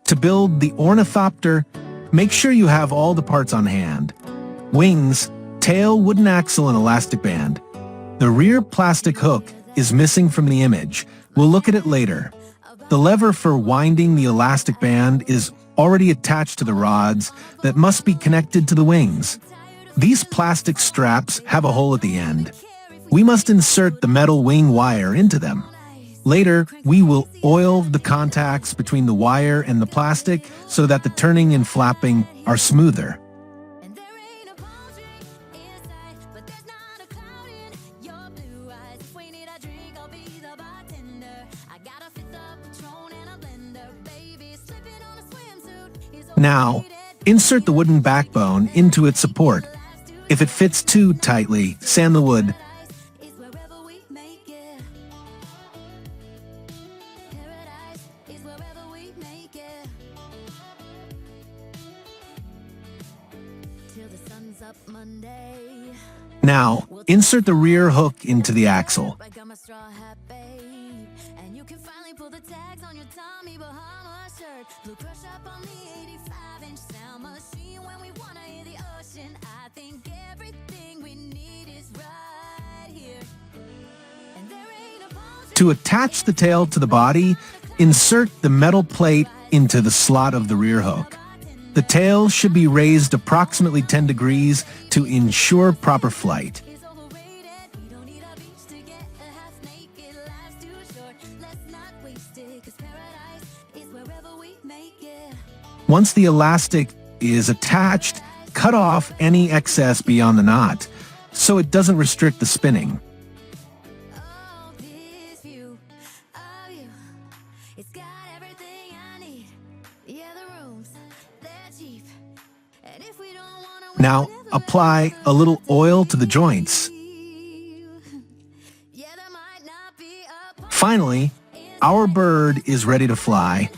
To build the ornithopter, make sure you have all the parts on hand. Wings, tail, wooden axle, and elastic band. The rear plastic hook is missing from the image. We'll look at it later. The lever for winding the elastic band is already attached to the rods that must be connected to the wings. These plastic straps have a hole at the end. We must insert the metal wing wire into them. Later, we will oil the contacts between the wire and the plastic so that the turning and flapping are smoother. Now, insert the wooden backbone into its support. If it fits too tightly, sand the wood. Now, insert the rear hook into the axle. To attach the tail to the body, insert the metal plate into the slot of the rear hook. The tail should be raised approximately 10 degrees to ensure proper flight. Once the elastic is attached, cut off any excess beyond the knot, so it doesn't restrict the spinning. Now, apply a little oil to the joints. Finally, our bird is ready to fly.